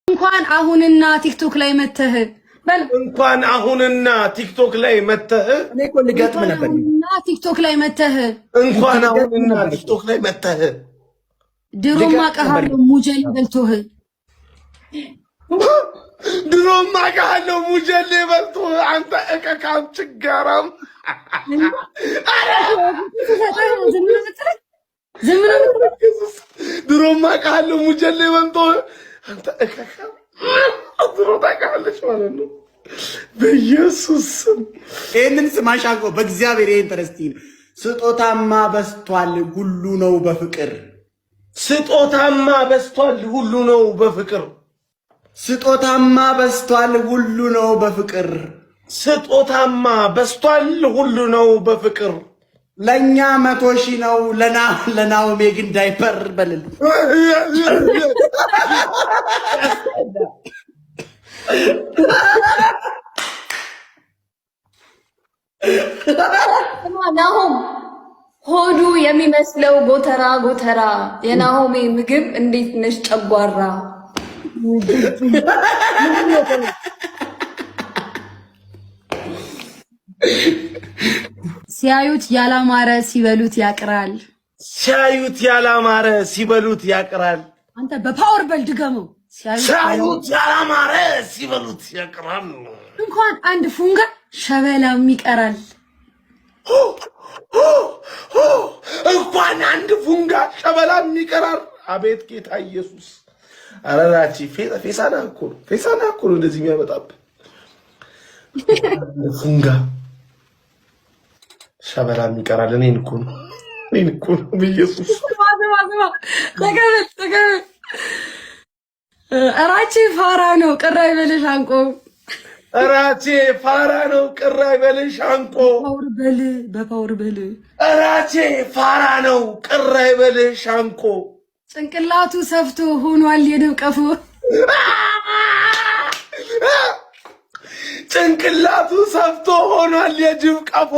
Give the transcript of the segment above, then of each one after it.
እንኳን አሁንና ቲክቶክ ላይ መተህ በል እንኳን አሁንና ቲክቶክ ላይ መተህ እኔ እኮ ልገጥም ነበር እና ቲክቶክ ላይ መተህ እንኳን አሁንና ቲክቶክ ላይ መተህ ድሮማ ቀሃለው ሙጀል በልቶህ ድሮማ ቀሃለው ሙጀል በልቶህ አንተ እከካም ችጋራም ድሮማ ቀሃለው ሙጀል በልቶህ አንተ እከካም ድሮ ታውቃለች ማለት ነው። በኢየሱስ ስም ይሄንን ስማሻቆ በእግዚአብሔር ይሄን ተረስቲን ስጦታማ በስቷል ሁሉ ነው በፍቅር ስጦታማ በስቷል ሁሉ ነው በፍቅር ስጦታማ በስቷል ሁሉ ነው በፍቅር ስጦታማ በስቷል ሁሉ ነው በፍቅር ለኛ 100,000 ነው ለናሆሜ ግን ዳይፐር በልል ናሆም ሆዱ የሚመስለው ጎተራ ጎተራ የናሆሜ ምግብ እንዴት ነሽ ጨጓራ ሲያዩት ያላማረ ሲበሉት ያቅራል ሲያዩት ያላማረ ሲበሉት ያቅራል አንተ በፓወር በል ድገመው ሲያዩት ያላማረ ሲበሉት ያቅራል እንኳን አንድ ፉንጋ ሸበላም ይቀራል እንኳን አንድ ፉንጋ ሸበላም ይቀራል አቤት ጌታ ኢየሱስ አራራቺ ፌሳና እኮ እንደዚህ የሚያመጣብህ ፉንጋ ሸበላም ይቀራል እኔን እኮ ነው ኢየሱስ ተቀበል እራቼ ፋራ ነው ቅር አይበልሽ አንቆ እራቼ ፋራ ነው ቅር አይበልሽ አንቆ በፓወር በል እራቼ ፋራ ነው ቅር አይበልሽ አንቆ ጭንቅላቱ ሰፍቶ ሆኗል የንብ ቀፎ ጭንቅላቱ ሰፍቶ ሆኗል የጅብ ቀፎ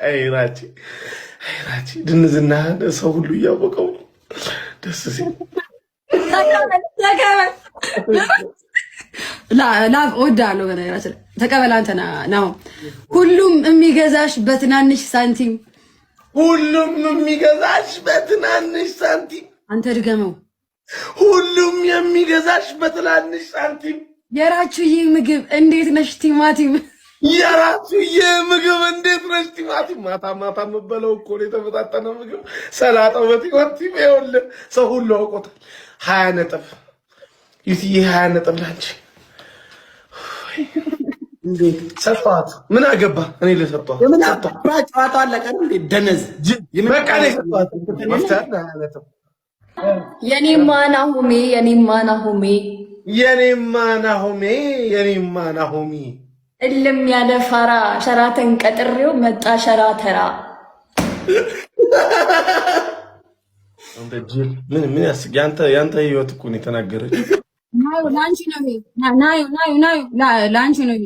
አይ ራቼ ድንዝና ሰው ሁሉ እያወቀው ነው ደስ ሲል እወዳለሁ በነገራችን ላይ ተቀበል አንተ ነው ሁሉም የሚገዛሽ በትናንሽ ሳንቲም ሁሉም የሚገዛሽ በትናንሽ ሳንቲም አንተ ድገመው ሁሉም የሚገዛሽ በትናንሽ ሳንቲም የራችሁ ይህ ምግብ እንዴት ነሽ ቲማቲም የራችሁ ይህ ምግብ እንዴት ነሽ ቲማቲም ማታ መበለው እኮ ነው የተመጣጠነ ምግብ ሰላጣው በቲማቲም ይኸውልህ ሰው ሁሉ አውቆታል 20 ነጥብ ይትዬ 20 ነጥብ ላንቺ እንዴት ሰጣት ምን አገባ እኔ ለሰጣት የምን አባ ጨዋታ አለቀ እንዴ ደነዝ በቃ ነው ሰጣት መፍታት ነጥብ የኔማ ናሆሜ እልም ያለ ፋራ ሸራተን ቀጥሬው መጣ ሸራተራ አንተ ጅል ምን ያስቅ ያንተ ህይወት እኮ ነው የተናገረች ላንቺ ነው ላንቺ ነው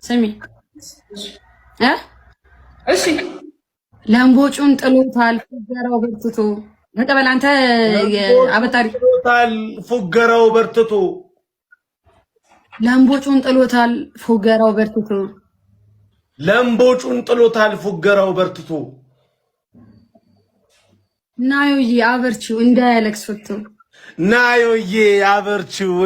ስሚ እሺ ለምቦጩን ጥሎታል ፉገራው በርትቶ ተቀበል አንተ አበጣሪ ጥሎታል ፉገራው በርትቶ ለምቦጩን ጥሎታል ፉገራው በርትቶ ናዮዬ አበርቺው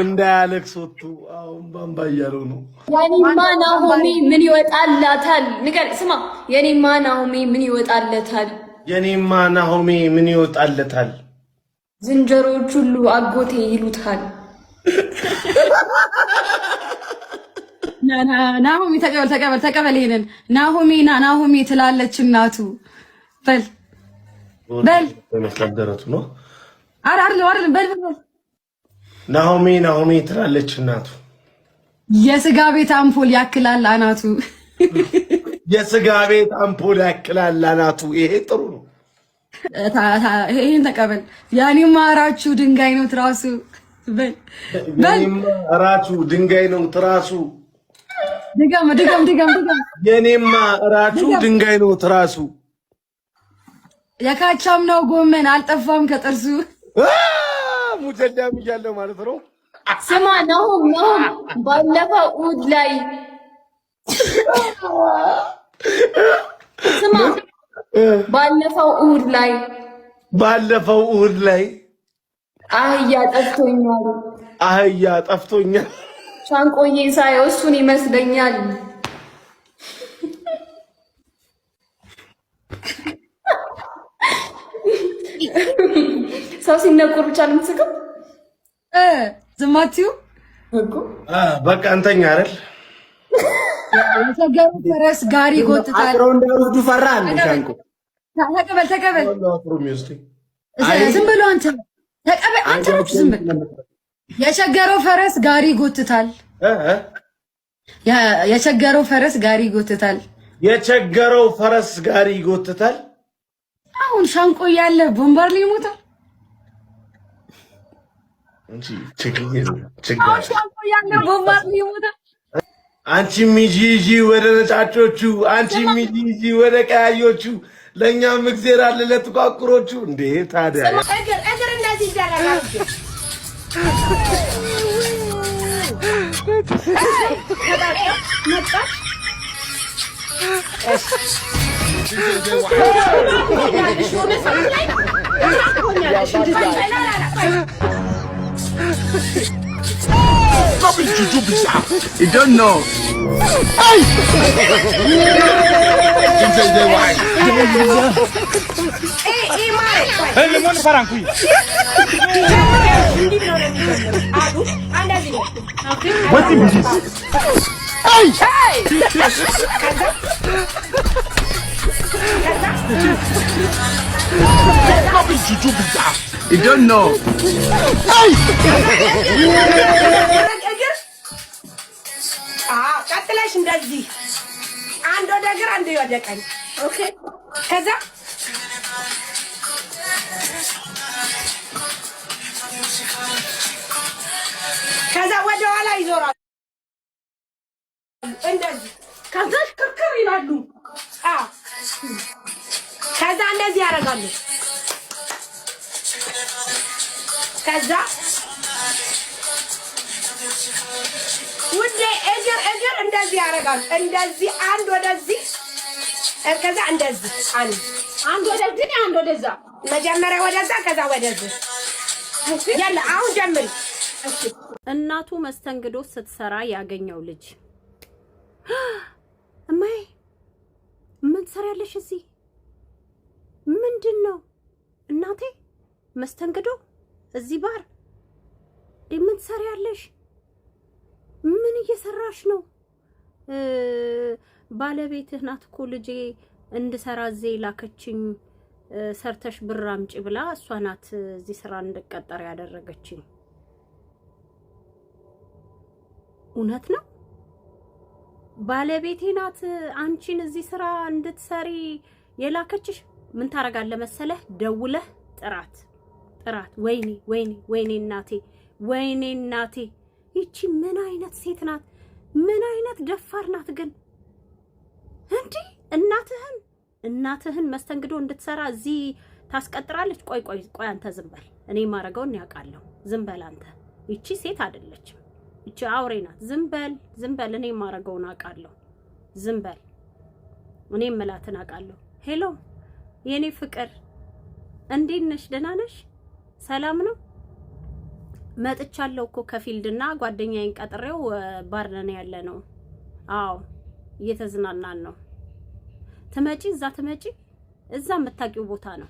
እንዳያለቅስ ወጥቶ አሁን ባምባ እያለው ነው የኔማ ናሆሜ ምን ይወጣላታል ንገር ስማ የኔማ ናሆሜ ምን ይወጣለታል ዝንጀሮች ሁሉ አጎቴ ይሉታል ናሆሜ ተቀበል ይሄንን ናሆሜ ትላለች እናቱ በል መስደረቱ ነው አይደለም በል ናሆሜ ትላለች እናቱ የስጋ ቤት አምፖል ያክላል አናቱ ይሄ ጥሩ ነው ይሄን ተቀበል ያኔማ እራችሁ ድንጋይ ነው ትራሱ በል እራችሁ ድንጋይ ነው ትራሱ ድገም የኔማ እራችሁ ድንጋይ ነው ትራሱ የካቻም ነው ጎመን አልጠፋም ከጥርሱ አልተዳም እያለሁ ማለት ነው። ስማ ነው ባለፈው እሑድ ላይ ስማ ባለፈው እሑድ ላይ አህያ ጠፍቶኛል። ሻንቆዬ ሳየው እሱን ይመስለኛል። ሰው ሲነቁር ብቻ ነው የምትስቀው። ዝም አትይው እኮ በቃ እንተኛ አይደል? የተገሩ ፈረስ ጋሪ ይጎትታል። እንደወዱ ፈራ እንደ ሻንቆ ተቀበል። ዝም ብሎ አንተ ተቀበል። አንተ ዝም ብሎ የቸገረው ፈረስ ጋሪ ይጎትታል። የቸገረው ፈረስ ጋሪ ይጎትታል። አሁን ሻንቆ እያለ ቦምባር ላይ ይሞታል እንጂ ሻንቆ እያለ ቦምባር ላይ ይሞታል። አንቺ ሚጂጂ ወደ ነጫጮቹ፣ አንቺ ሚጂጂ ወደ ቀያዮቹ፣ ለእኛም እግዜር አለ ለጥቋቁሮቹ። እንዴ ታዲያ እግር እንደዚህ ይደረጋል። You don't know. Hey! What is this? Hey! You don't know. Hey! ቀጥለሽ እንደዚህ አንድ ወደ ግራ አንድ ወደ ቀኝ። ኦኬ ከዛ ወደ ኋላ ይዞራሉ እንደዚህ። ከዛ ክርክር ይላሉ። ከዛ እንደዚህ ያደርጋሉ። ከዛ ውዴ እግር እንደዚህ ያደርጋሉ። እንደዚህ አንድ ወደዚህ ከዛ እንደዚህ አንድ ወደዚህ አንድ ወደዛ፣ መጀመሪያ ወደዛ ከዛ ወደዚህ። ያለ አሁን ጀምሪ። እናቱ መስተንግዶ ስትሰራ ያገኘው ልጅ እማዬ ምን ትሰሪያለሽ እዚህ? ምንድነው እናቴ? መስተንግዶ እዚህ ባር ምን ትሰሪያለሽ? ምን እየሰራሽ ነው? ባለቤትህ ናት እኮ ልጄ እንድሰራ እዚህ ላከችኝ፣ ሰርተሽ ብር አምጪ ብላ እሷ ናት እዚህ ስራ እንድቀጠር ያደረገችኝ። እውነት ነው? ባለቤቴ ናት አንቺን እዚህ ስራ እንድትሰሪ የላከችሽ? ምን ታረጋለህ መሰለህ? ደውለህ ጥራት። ወይኔ እናቴ ይቺ ምን አይነት ሴት ናት? ምን አይነት ደፋር ናት ግን! እንዴ እናትህን መስተንግዶ እንድትሰራ እዚህ ታስቀጥራለች? ቆይ አንተ ዝም በል። እኔ ማረገውን ያውቃለሁ። ዝም በል አንተ። ይቺ ሴት አይደለችም፣ ይቺ አውሬ ናት። ዝም በል። እኔ ማረገውን አውቃለሁ። ዝም በል። እኔ መላትን አውቃለሁ። ሄሎ የኔ ፍቅር እንዴት ነሽ? ደህና ነሽ? ሰላም ነው? መጥቻለሁ እኮ ከፊልድና ጓደኛዬን ቀጥሬው ባር ነን ያለ ነው። አዎ እየተዝናናን ነው። ትመጪ? እዛ የምታውቂው ቦታ ነው።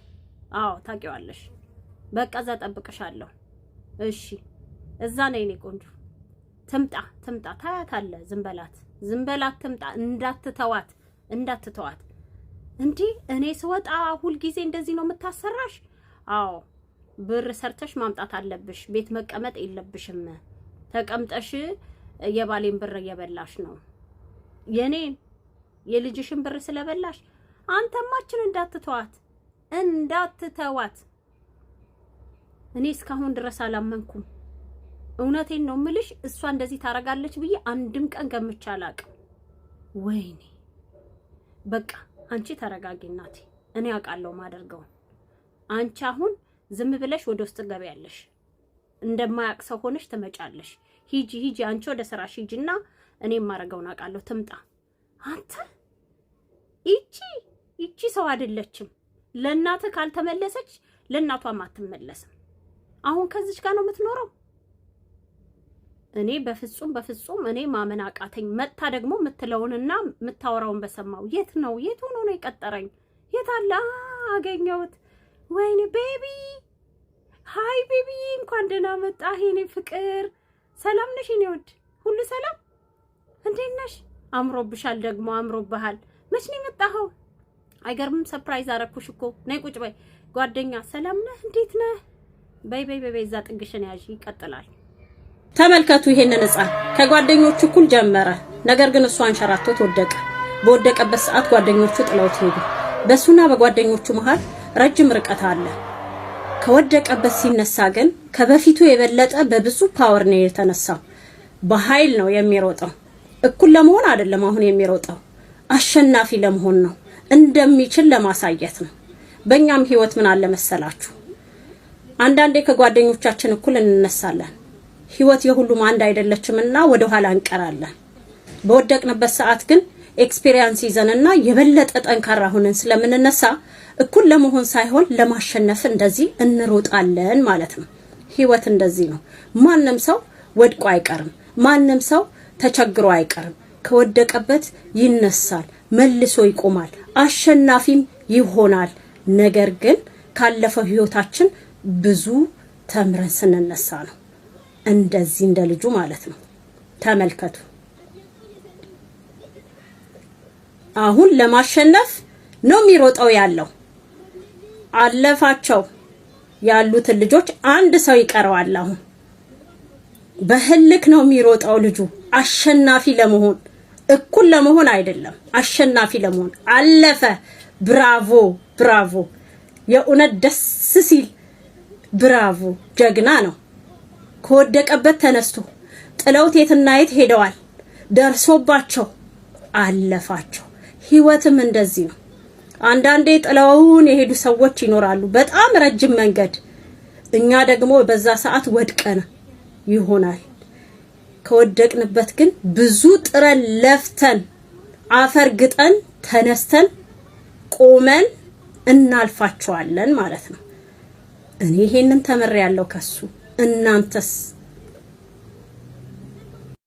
አዎ ታውቂዋለሽ። በቃ እዛ ጠብቅሻለሁ። እሺ እዛ ነኝ እኔ ቆንጆ። ትምጣ ታያታለህ። ዝም በላት ትምጣ። እንዳትተዋት። እንዴ እኔ ስወጣ ሁል ጊዜ እንደዚህ ነው የምታሰራሽ? አዎ ብር ሰርተሽ ማምጣት አለብሽ። ቤት መቀመጥ የለብሽም። ተቀምጠሽ የባሌን ብር እየበላሽ ነው። የኔን የልጅሽን ብር ስለበላሽ አንተማችን እንዳትተዋት። እኔ እስካሁን ድረስ አላመንኩም። እውነቴን ነው ምልሽ። እሷ እንደዚህ ታረጋለች ብዬ አንድም ቀን ገምቼ አላቅም። ወይኔ በቃ አንቺ ተረጋጊ እናቴ። እኔ አውቃለሁ ማደርገው። አንቺ አሁን ዝም ብለሽ ወደ ውስጥ ገበያለሽ። እንደማያቅ ሰው ሆነሽ ትመጫለሽ። ሂጂ አንቺ ወደ ስራሽ ሂጂና እኔም ማረጋውን አውቃለሁ ትምጣ። አንተ ይቺ ሰው አይደለችም። ለእናት ካልተመለሰች ለእናቷም አትመለስም። አሁን ከዚች ጋር ነው የምትኖረው። እኔ በፍጹም እኔ ማመን አቃተኝ። መጣ ደግሞ የምትለውንና የምታወራውን በሰማው የት ሆኖ ነው የቀጠረኝ? የት አለ? አገኘሁት። ወይኔ ቤቢ፣ ሃይ ቤቢ፣ እንኳን ደህና መጣህ የኔ ፍቅር። ሰላም ነሽ የኔ ወድ? ሁሉ ሰላም? እንዴት ነሽ? አምሮብሻል፣ ደግሞ አምሮብሃል። መች ነው የመጣኸው? አይገርምም? ሰርፕራይዝ አረኩሽ እኮ። ነይ ቁጭ በይ። ጓደኛ ሰላም ነህ? እንዴት ነህ? በይ እዛ ጥግሽን ያዥ። ይቀጥላል። ተመልከቱ ይሄንን ሕፃን ከጓደኞቹ እኩል ጀመረ። ነገር ግን እሱ አንሸራቶት ወደቀ። በወደቀበት ሰዓት ጓደኞቹ ጥለውት ሄዱ። በሱና በጓደኞቹ መሃል ረጅም ርቀት አለ። ከወደቀበት ሲነሳ ግን ከበፊቱ የበለጠ በብዙ ፓወር ነው የተነሳው። በኃይል ነው የሚሮጠው። እኩል ለመሆን አይደለም አሁን የሚሮጠው፣ አሸናፊ ለመሆን ነው። እንደሚችል ለማሳየት ነው። በእኛም ህይወት ምን አለ መሰላችሁ? አንዳንዴ ከጓደኞቻችን እኩል እንነሳለን። ህይወት የሁሉም አንድ አይደለችምና ወደ ኋላ እንቀራለን። በወደቅንበት ሰዓት ግን ኤክስፒሪየንስ ይዘንና የበለጠ ጠንካራ ሆነን ስለምንነሳ እኩል ለመሆን ሳይሆን ለማሸነፍ እንደዚህ እንሮጣለን ማለት ነው። ህይወት እንደዚህ ነው። ማንም ሰው ወድቆ አይቀርም። ማንም ሰው ተቸግሮ አይቀርም። ከወደቀበት ይነሳል፣ መልሶ ይቆማል፣ አሸናፊም ይሆናል። ነገር ግን ካለፈው ህይወታችን ብዙ ተምረን ስንነሳ ነው። እንደዚህ እንደ ልጁ ማለት ነው። ተመልከቱ። አሁን ለማሸነፍ ነው የሚሮጠው ያለው። አለፋቸው ያሉትን ልጆች አንድ ሰው ይቀረዋል። አሁን በህልክ ነው የሚሮጠው ልጁ። አሸናፊ ለመሆን እኩል ለመሆን አይደለም፣ አሸናፊ ለመሆን አለፈ። ብራቮ! የእውነት ደስ ሲል ብራቮ! ጀግና ነው። ከወደቀበት ተነስቶ ጥለውት የትና የት ሄደዋል። ደርሶባቸው አለፋቸው። ህይወትም እንደዚህ ነው። አንዳንዴ ጥለውን የሄዱ ሰዎች ይኖራሉ፣ በጣም ረጅም መንገድ። እኛ ደግሞ በዛ ሰዓት ወድቀን ይሆናል። ከወደቅንበት ግን ብዙ ጥረን ለፍተን አፈር ግጠን ተነስተን ቆመን እናልፋቸዋለን ማለት ነው። እኔ ይሄንን ተመሪያለሁ ከሱ። እናንተስ?